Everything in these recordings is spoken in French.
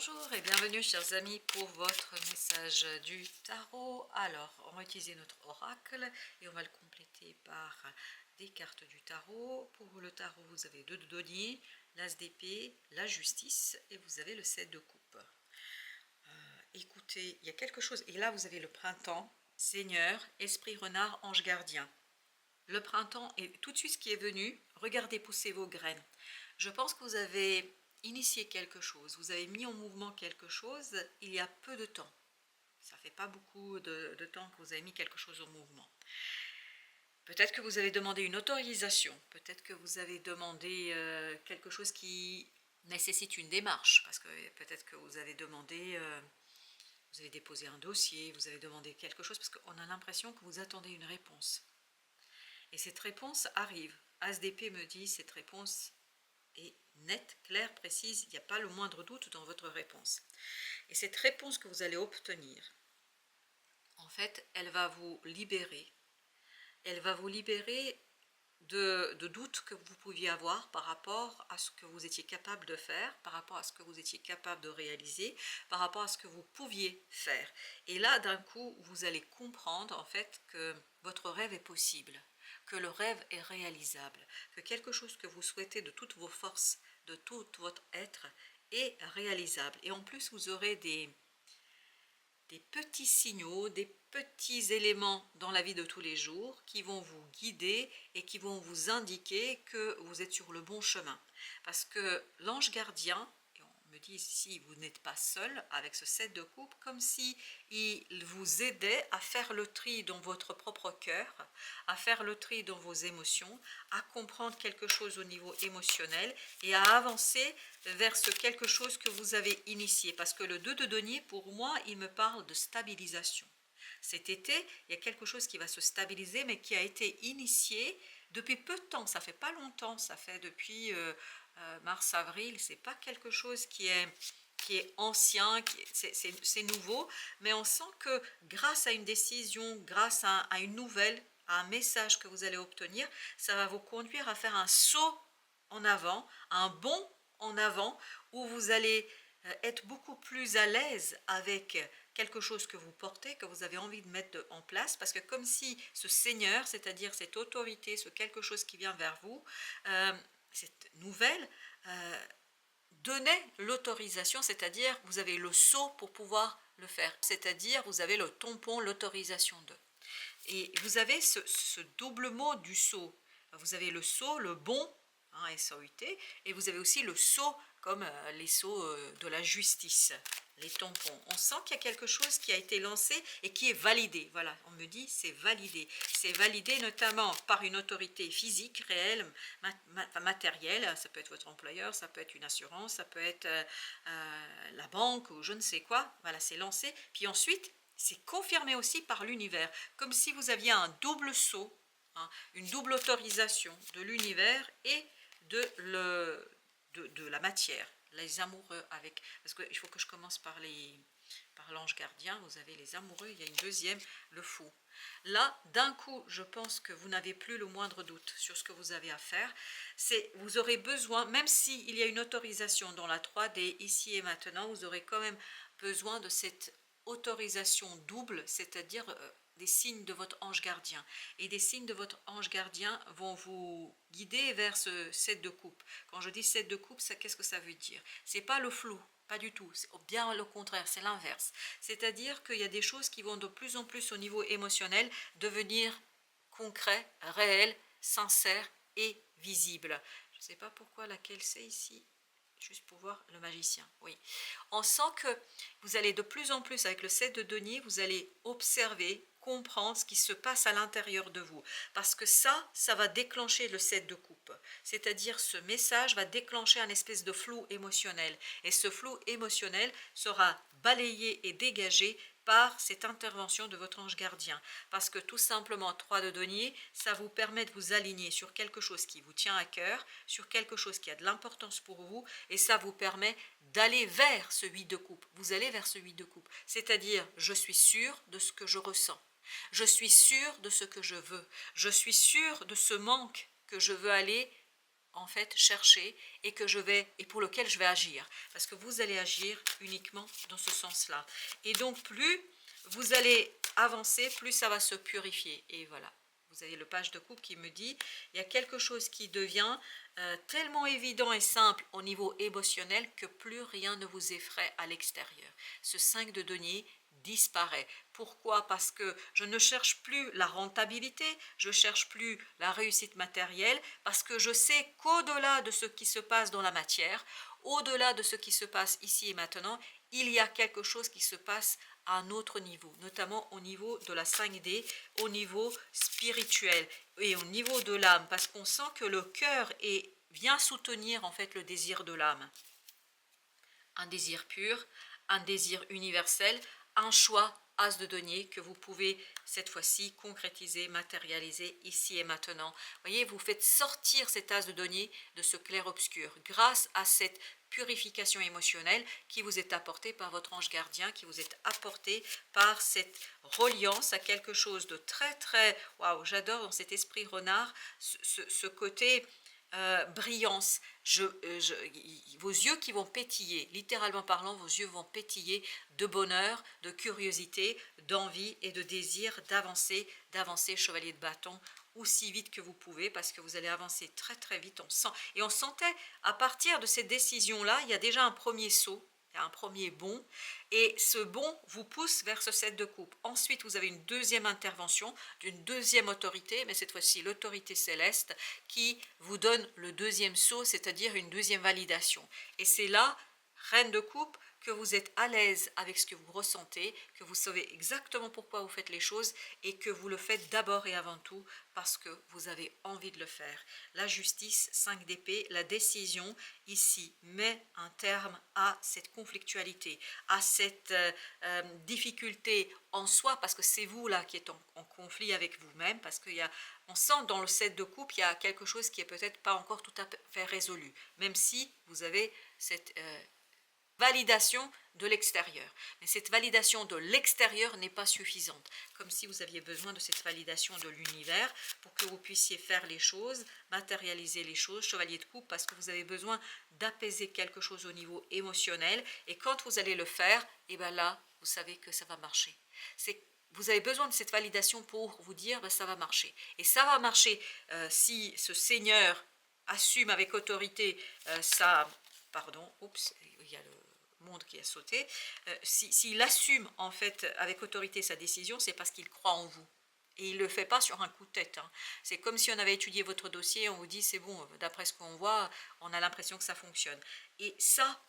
Bonjour et bienvenue chers amis pour votre message du tarot. Alors, on va utiliser notre oracle et on va le compléter par des cartes du tarot. Pour le tarot, vous avez deux de denier, l'as d'épée, la justice et vous avez le 7 de coupe. Écoutez, il y a quelque chose, et là vous avez le printemps, Seigneur, Esprit Renard, Ange Gardien. Le printemps est tout de suite ce qui est venu, regardez pousser vos graines. Je pense que vous avez initié quelque chose, vous avez mis en mouvement quelque chose il y a peu de temps. Ça ne fait pas beaucoup de temps que vous avez mis quelque chose en mouvement. Peut-être que vous avez demandé une autorisation, peut-être que vous avez demandé quelque chose qui nécessite une démarche, parce que peut-être que vous avez demandé, vous avez déposé un dossier, vous avez demandé quelque chose, parce qu'on a l'impression que vous attendez une réponse. Et cette réponse arrive. As d'épée me dit, cette réponse est nette, claire, précise, il n'y a pas le moindre doute dans votre réponse. Et cette réponse que vous allez obtenir, en fait, elle va vous libérer. Elle va vous libérer de doutes que vous pouviez avoir par rapport à ce que vous étiez capable de faire, par rapport à ce que vous étiez capable de réaliser, par rapport à ce que vous pouviez faire. Et là, d'un coup, vous allez comprendre en fait que votre rêve est possible, que le rêve est réalisable, que quelque chose que vous souhaitez de toutes vos forces, de tout votre être, est réalisable. Et en plus, vous aurez des petits signaux, des petits éléments dans la vie de tous les jours qui vont vous guider et qui vont vous indiquer que vous êtes sur le bon chemin. Parce que l'ange gardien, et on me dit ici, vous n'êtes pas seul avec ce 7 de coupe, comme si il vous aidait à faire le tri dans votre propre cœur, à faire le tri dans vos émotions, à comprendre quelque chose au niveau émotionnel et à avancer vers ce quelque chose que vous avez initié. Parce que le 2 de denier, pour moi, il me parle de stabilisation. Cet été, il y a quelque chose qui va se stabiliser, mais qui a été initié depuis peu de temps. Ça fait pas longtemps, ça fait depuis mars-avril. C'est pas quelque chose qui est ancien, c'est nouveau, mais on sent que grâce à une décision, grâce à une nouvelle, à un message que vous allez obtenir, ça va vous conduire à faire un saut en avant, un bond en avant, où vous allez être beaucoup plus à l'aise avec quelque chose que vous portez, que vous avez envie de mettre en place, parce que comme si ce Seigneur, c'est-à-dire cette autorité, ce quelque chose qui vient vers vous, cette nouvelle, donnait l'autorisation, c'est-à-dire vous avez le sceau pour pouvoir le faire, c'est-à-dire vous avez le tampon, l'autorisation de. Et vous avez ce double mot du sceau. Vous avez le sceau, le bon, hein, S-O-U-T, et vous avez aussi le sceau comme les sceaux de la justice, les tampons. On sent qu'il y a quelque chose qui a été lancé et qui est validé. Voilà, on me dit c'est validé. C'est validé notamment par une autorité physique, réelle, matérielle. Ça peut être votre employeur, ça peut être une assurance, ça peut être la banque ou je ne sais quoi. Voilà, c'est lancé. Puis ensuite, c'est confirmé aussi par l'univers, comme si vous aviez un double sceau, hein, une double autorisation de l'univers et de la matière, les amoureux avec, parce qu'il faut que je commence par l'ange gardien, vous avez les amoureux, il y a une deuxième, le fou. Là, d'un coup, je pense que vous n'avez plus le moindre doute sur ce que vous avez à faire. Vous aurez besoin, même s'il y a une autorisation dans la 3D, ici et maintenant, vous aurez quand même besoin de cette autorisation double, c'est-à-dire des signes de votre ange gardien. Et des signes de votre ange gardien vont vous guider vers ce 7 de coupe. Quand je dis 7 de coupe, qu'est-ce que ça veut dire? C'est pas le flou, pas du tout, c'est bien le contraire, c'est l'inverse. C'est-à-dire qu'il y a des choses qui vont de plus en plus au niveau émotionnel devenir concret, réel, sincère et visible. Je ne sais pas pourquoi laquelle c'est ici. Juste pour voir le magicien, oui. On sent que vous allez de plus en plus, avec le 7 de denier, vous allez observer, comprendre ce qui se passe à l'intérieur de vous. Parce que ça va déclencher le 7 de coupe. C'est-à-dire ce message va déclencher un espèce de flou émotionnel. Et ce flou émotionnel sera balayé et dégagé par cette intervention de votre ange gardien. Parce que tout simplement, 3 de denier, ça vous permet de vous aligner sur quelque chose qui vous tient à cœur, sur quelque chose qui a de l'importance pour vous, et ça vous permet d'aller vers ce 8 de coupe. Vous allez vers ce 8 de coupe, c'est-à-dire, je suis sûr de ce que je ressens. Je suis sûr de ce que je veux. Je suis sûr de ce manque que je veux aller en fait chercher et pour lequel je vais agir. Parce que vous allez agir uniquement dans ce sens-là. Et donc plus vous allez avancer, plus ça va se purifier. Et voilà. Vous avez le page de coupe qui me dit, il y a quelque chose qui devient tellement évident et simple au niveau émotionnel que plus rien ne vous effraie à l'extérieur. Ce 5 de denier disparaît. Pourquoi? Parce que je ne cherche plus la rentabilité, je ne cherche plus la réussite matérielle, parce que je sais qu'au-delà de ce qui se passe dans la matière, au-delà de ce qui se passe ici et maintenant, il y a quelque chose qui se passe à un autre niveau, notamment au niveau de la 5D, au niveau spirituel et au niveau de l'âme, parce qu'on sent que le cœur vient soutenir en fait le désir de l'âme. Un désir pur, un désir universel, un choix as de denier que vous pouvez cette fois-ci concrétiser, matérialiser ici et maintenant. Vous voyez, vous faites sortir cet as de denier de ce clair-obscur grâce à cette purification émotionnelle qui vous est apportée par votre ange gardien, qui vous est apportée par cette reliance à quelque chose de très très, waouh, j'adore dans cet esprit renard, ce côté brillance, vos yeux qui vont pétiller, littéralement parlant, vos yeux vont pétiller de bonheur, de curiosité, d'envie et de désir d'avancer, chevalier de bâton, aussi vite que vous pouvez, parce que vous allez avancer très très vite, on sent. Et on sentait, à partir de cette décision-là, il y a déjà un premier saut, il y a un premier bond, et ce bond vous pousse vers ce 7 de coupe. Ensuite, vous avez une deuxième intervention d'une deuxième autorité, mais cette fois-ci l'autorité céleste, qui vous donne le deuxième saut, c'est-à-dire une deuxième validation. Et c'est là, reine de coupe, que vous êtes à l'aise avec ce que vous ressentez, que vous savez exactement pourquoi vous faites les choses et que vous le faites d'abord et avant tout parce que vous avez envie de le faire. La justice, 5 d'épée, la décision ici met un terme à cette conflictualité, à cette difficulté en soi, parce que c'est vous là qui êtes en conflit avec vous-même, parce on sent dans le 7 de coupe, il y a quelque chose qui est peut-être pas encore tout à fait résolu, même si vous avez cette validation de l'extérieur. Mais cette validation de l'extérieur n'est pas suffisante. Comme si vous aviez besoin de cette validation de l'univers pour que vous puissiez faire les choses, matérialiser les choses, chevalier de coupe, parce que vous avez besoin d'apaiser quelque chose au niveau émotionnel. Et quand vous allez le faire, et bien là, vous savez que ça va marcher. Vous avez besoin de cette validation pour vous dire ben, ça va marcher. Et ça va marcher si ce Seigneur assume avec autorité il y a le monde qui a sauté. S'il assume en fait avec autorité sa décision, c'est parce qu'il croit en vous. Et il ne le fait pas sur un coup de tête. Hein. C'est comme si on avait étudié votre dossier, on vous dit c'est bon, d'après ce qu'on voit, on a l'impression que ça fonctionne. Et ça,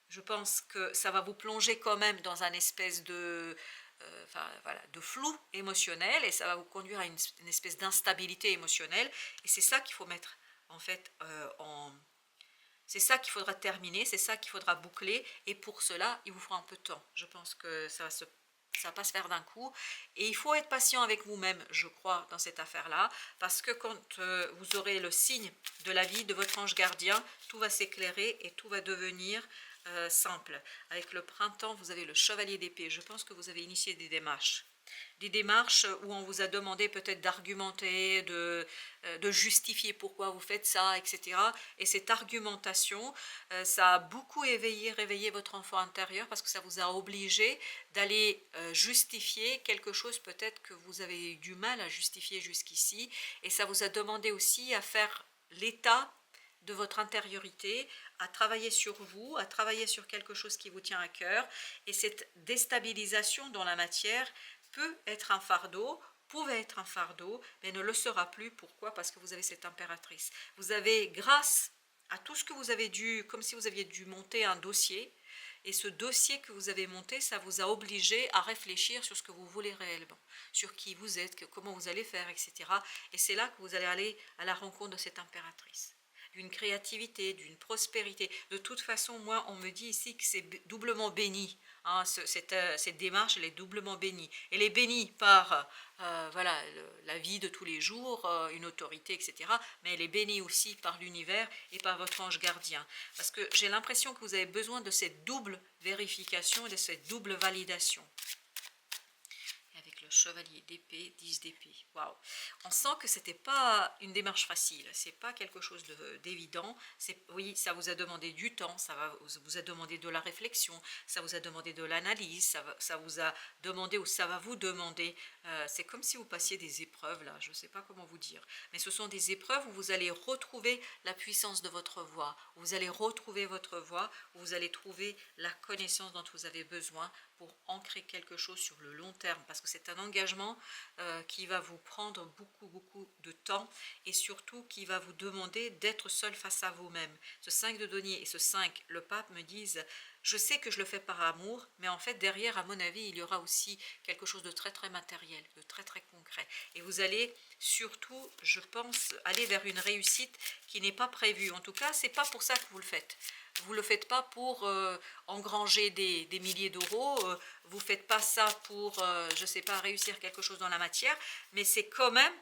je pense que ça va vous plonger quand même dans un espèce de, de flou émotionnel et ça va vous conduire à une espèce d'instabilité émotionnelle. Et c'est ça qu'il faut mettre en fait c'est ça qu'il faudra terminer, c'est ça qu'il faudra boucler, et pour cela, il vous faudra un peu de temps. Je pense que ça va pas se faire d'un coup, et il faut être patient avec vous-même, je crois, dans cette affaire-là, parce que quand vous aurez le signe de la vie de votre ange gardien, tout va s'éclairer et tout va devenir simple. Avec le printemps, vous avez le chevalier d'épée. Je pense que vous avez initié des démarches où on vous a demandé peut-être d'argumenter, de justifier pourquoi vous faites ça, etc. Et cette argumentation, ça a beaucoup réveillé votre enfant intérieur parce que ça vous a obligé d'aller justifier quelque chose peut-être que vous avez eu du mal à justifier jusqu'ici. Et ça vous a demandé aussi à faire l'état de votre intériorité, à travailler sur vous, à travailler sur quelque chose qui vous tient à cœur. Et cette déstabilisation dans la matière peut être un fardeau, pouvait être un fardeau, mais ne le sera plus. Pourquoi? Parce que vous avez cette impératrice. Vous avez, grâce à tout ce que vous avez dû, comme si vous aviez dû monter un dossier, et ce dossier que vous avez monté, ça vous a obligé à réfléchir sur ce que vous voulez réellement, sur qui vous êtes, comment vous allez faire, etc. Et c'est là que vous allez aller à la rencontre de cette impératrice, d'une créativité, d'une prospérité. De toute façon, moi, on me dit ici que c'est doublement béni. Hein, cette démarche, elle est doublement bénie. Elle est bénie par la vie de tous les jours, une autorité, etc. Mais elle est bénie aussi par l'univers et par votre ange gardien. Parce que j'ai l'impression que vous avez besoin de cette double vérification et de cette double validation. Et avec le chevalier d'épée, 10 d'épée. Waouh! On sent que c'était pas une démarche facile, c'est pas quelque chose d'évident. Oui, ça vous a demandé du temps, vous a demandé de la réflexion, ça vous a demandé de l'analyse, ça vous a demandé ou ça va vous demander. C'est comme si vous passiez des épreuves là, je ne sais pas comment vous dire. Mais ce sont des épreuves où vous allez retrouver la puissance de votre voix, où vous allez retrouver votre voix, où vous allez trouver la connaissance dont vous avez besoin pour ancrer quelque chose sur le long terme, parce que c'est un engagement qui va vous prendre beaucoup de temps et surtout qui va vous demander d'être seul face à vous-même. Ce 5 de denier et ce 5, le pape me disent, je sais que je le fais par amour, mais en fait derrière, à mon avis, il y aura aussi quelque chose de très matériel, de très concret. Et vous allez surtout, je pense, aller vers une réussite qui n'est pas prévue. En tout cas, c'est pas pour ça que vous le faites. Vous ne le faites pas pour engranger des milliers d'euros, vous ne faites pas ça pour, je ne sais pas, réussir quelque chose dans la matière, mais c'est quand même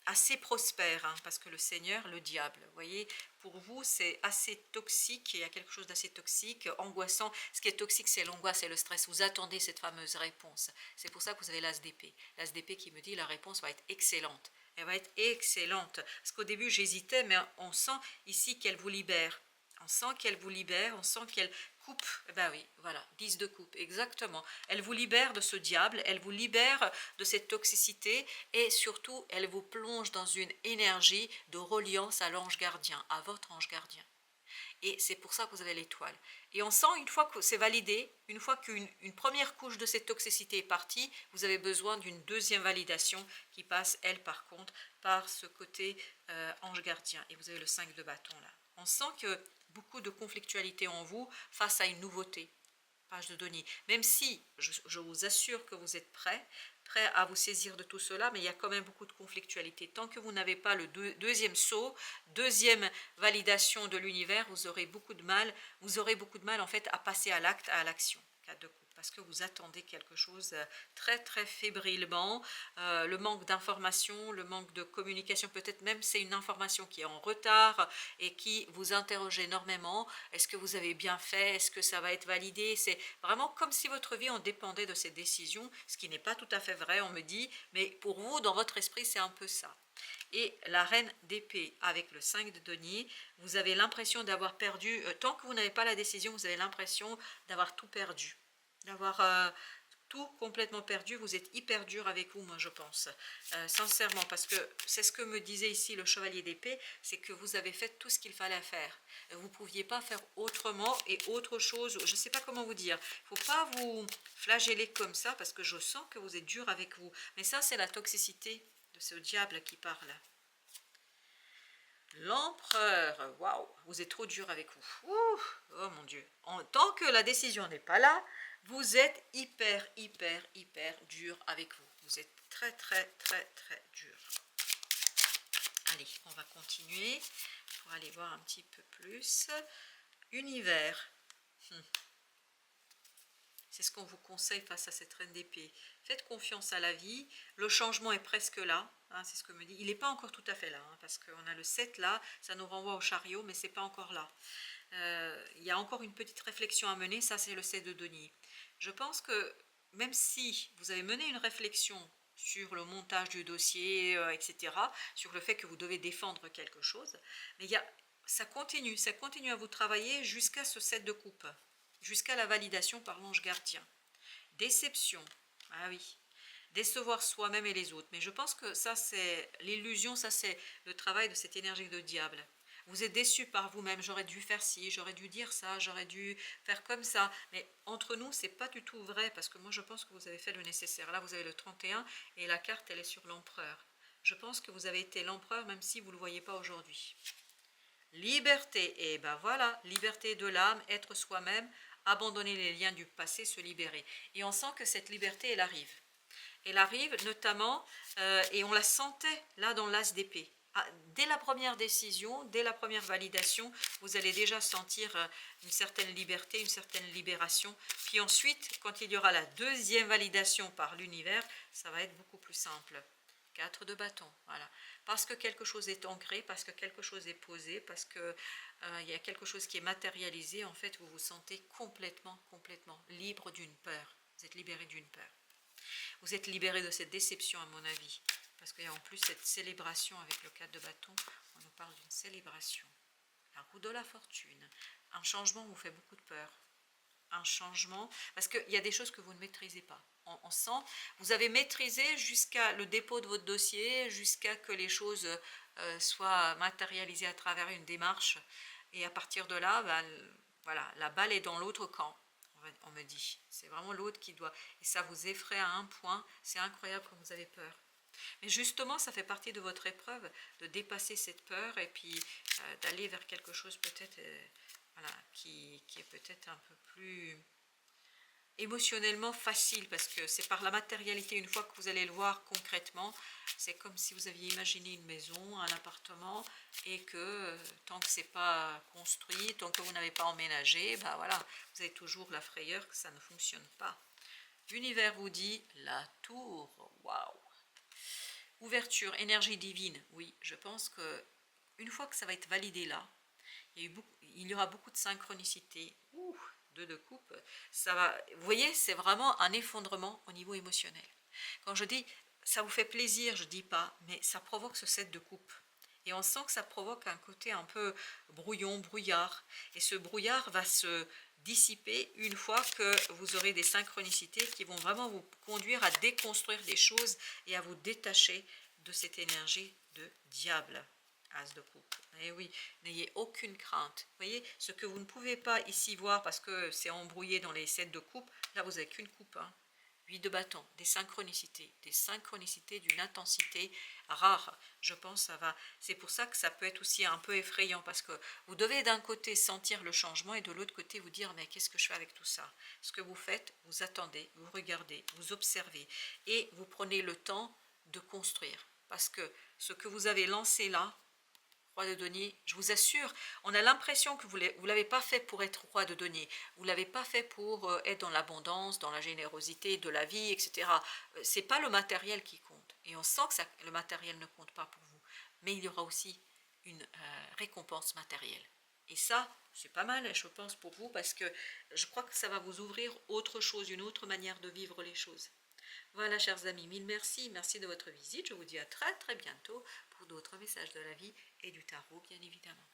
assez prospère, hein, parce que le Seigneur, le diable, vous voyez, pour vous, c'est assez toxique, il y a quelque chose d'assez toxique, angoissant. Ce qui est toxique, c'est l'angoisse et le stress. Vous attendez cette fameuse réponse. C'est pour ça que vous avez l'as d'épée. L'as d'épée qui me dit la réponse va être excellente. Elle va être excellente. Parce qu'au début, j'hésitais, mais on sent ici qu'elle vous libère. On sent qu'elle vous libère, on sent qu'elle coupe, eh ben oui, voilà, 10 de coupe, exactement. Elle vous libère de ce diable, elle vous libère de cette toxicité et surtout, elle vous plonge dans une énergie de reliance à l'ange gardien, à votre ange gardien. Et c'est pour ça que vous avez l'étoile. Et on sent, une fois que c'est validé, une fois qu'une première couche de cette toxicité est partie, vous avez besoin d'une deuxième validation qui passe, elle, par contre, par ce côté ange gardien. Et vous avez le 5 de bâton là. On sent que beaucoup de conflictualité en vous face à une nouveauté. Page de denier. Même si je vous assure que vous êtes prêt à vous saisir de tout cela, mais il y a quand même beaucoup de conflictualité. Tant que vous n'avez pas le deuxième saut, deuxième validation de l'univers, vous aurez beaucoup de mal en fait à passer à l'acte, à l'action. 4 de coupe, parce que vous attendez quelque chose très fébrilement, le manque d'information, le manque de communication, peut-être même c'est une information qui est en retard et qui vous interroge énormément. Est-ce que vous avez bien fait? Est-ce que ça va être validé? C'est vraiment comme si votre vie en dépendait de ces décisions, ce qui n'est pas tout à fait vrai, on me dit, mais pour vous, dans votre esprit, c'est un peu ça. Et la reine d'épée avec le 5 de denier, vous avez l'impression d'avoir perdu, tant que vous n'avez pas la décision, vous avez l'impression d'avoir tout perdu, d'avoir tout complètement perdu. Vous êtes hyper dur avec vous, moi je pense, sincèrement, parce que c'est ce que me disait ici le chevalier d'épée, c'est que vous avez fait tout ce qu'il fallait faire. Vous ne pouviez pas faire autrement et autre chose, je ne sais pas comment vous dire. Il ne faut pas vous flageller comme ça, parce que je sens que vous êtes dur avec vous. Mais ça, c'est la toxicité de ce diable qui parle. L'empereur, waouh, vous êtes trop dur avec vous. Ouh, oh mon Dieu. Tant que la décision n'est pas là, vous êtes hyper dur avec vous. Vous êtes très dur. Allez, on va continuer pour aller voir un petit peu plus. Univers. C'est ce qu'on vous conseille face à cette reine d'épée. Faites confiance à la vie. Le changement est presque là. Hein, c'est ce que me dit. Il n'est pas encore tout à fait là. Hein, parce qu'on a le 7 là. Ça nous renvoie au chariot, mais ce n'est pas encore là. Il y a encore une petite réflexion à mener. Ça, c'est le 7 de denier. Je pense que même si vous avez mené une réflexion sur le montage du dossier, etc., sur le fait que vous devez défendre quelque chose, mais ça continue à vous travailler jusqu'à ce 7 de coupe. Jusqu'à la validation par l'ange gardien. Déception, ah oui, décevoir soi-même et les autres. Mais je pense que ça, c'est l'illusion, ça, c'est le travail de cette énergie de diable. Vous êtes déçu par vous-même, j'aurais dû faire ci, j'aurais dû dire ça, j'aurais dû faire comme ça. Mais entre nous, c'est pas du tout vrai, parce que moi, je pense que vous avez fait le nécessaire. Là, vous avez le 31 et la carte, elle est sur l'empereur. Je pense que vous avez été l'empereur, même si vous ne le voyez pas aujourd'hui. Liberté, et ben voilà, liberté de l'âme, être soi-même, abandonner les liens du passé, se libérer. Et on sent que cette liberté, elle arrive. Elle arrive notamment, et on la sentait là dans l'as d'épée. Ah, dès la première décision, dès la première validation, vous allez déjà sentir une certaine liberté, une certaine libération. Puis ensuite, quand il y aura la deuxième validation par l'univers, ça va être beaucoup plus simple. 4 de bâton, voilà. Parce que quelque chose est ancré, parce que quelque chose est posé, parce que il y a quelque chose qui est matérialisé, en fait, vous vous sentez complètement libre d'une peur. Vous êtes libéré d'une peur. Vous êtes libéré de cette déception à mon avis. Parce qu'il y a en plus cette célébration avec le 4 de bâton. On nous parle d'une célébration. La roue de la fortune. Un changement vous fait beaucoup de peur. Un changement, parce qu'il y a des choses que vous ne maîtrisez pas. On sent, vous avez maîtrisé jusqu'à le dépôt de votre dossier, jusqu'à que les choses soient matérialisées à travers une démarche. Et à partir de là, ben, voilà, la balle est dans l'autre camp, on me dit. C'est vraiment l'autre qui doit. Et ça vous effraie à un point, c'est incroyable comme vous avez peur. Mais justement, ça fait partie de votre épreuve, de dépasser cette peur et puis d'aller vers quelque chose peut-être voilà, qui est peut-être un peu plus émotionnellement facile, parce que c'est par la matérialité, une fois que vous allez le voir concrètement, c'est comme si vous aviez imaginé une maison, un appartement, et que tant que c'est pas construit, tant que vous n'avez pas emménagé, ben voilà, vous avez toujours la frayeur que ça ne fonctionne pas. L'univers vous dit la tour, waouh! Ouverture, énergie divine, oui, je pense que une fois que ça va être validé là, il y aura beaucoup de synchronicité. Ouh, deux de coupe, ça va. Vous voyez, c'est vraiment un effondrement au niveau émotionnel. Quand je dis ça vous fait plaisir, je dis pas, mais ça provoque ce 7 de coupe. Et on sent que ça provoque un côté un peu brouillon, brouillard. Et ce brouillard va se dissiper une fois que vous aurez des synchronicités qui vont vraiment vous conduire à déconstruire des choses et à vous détacher de cette énergie de diable. As de coupe. Eh oui, n'ayez aucune crainte. Vous voyez, ce que vous ne pouvez pas ici voir parce que c'est embrouillé dans les 7 de coupe, là vous n'avez qu'une coupe. 8 de bâton, des synchronicités d'une intensité rare. Je pense ça va. C'est pour ça que ça peut être aussi un peu effrayant parce que vous devez d'un côté sentir le changement et de l'autre côté vous dire mais qu'est-ce que je fais avec tout ça? Ce que vous faites, vous attendez, vous regardez, vous observez et vous prenez le temps de construire. Parce que ce que vous avez lancé là, roi de denier, je vous assure, on a l'impression que vous ne l'avez pas fait pour être roi de denier, vous ne l'avez pas fait pour être dans l'abondance, dans la générosité de la vie, etc. Ce n'est pas le matériel qui compte, et on sent que le matériel ne compte pas pour vous, mais il y aura aussi une récompense matérielle. Et ça, c'est pas mal, je pense, pour vous, parce que je crois que ça va vous ouvrir autre chose, une autre manière de vivre les choses. Voilà, chers amis, mille merci. Merci de votre visite. Je vous dis à très très bientôt pour d'autres messages de la vie et du tarot, bien évidemment.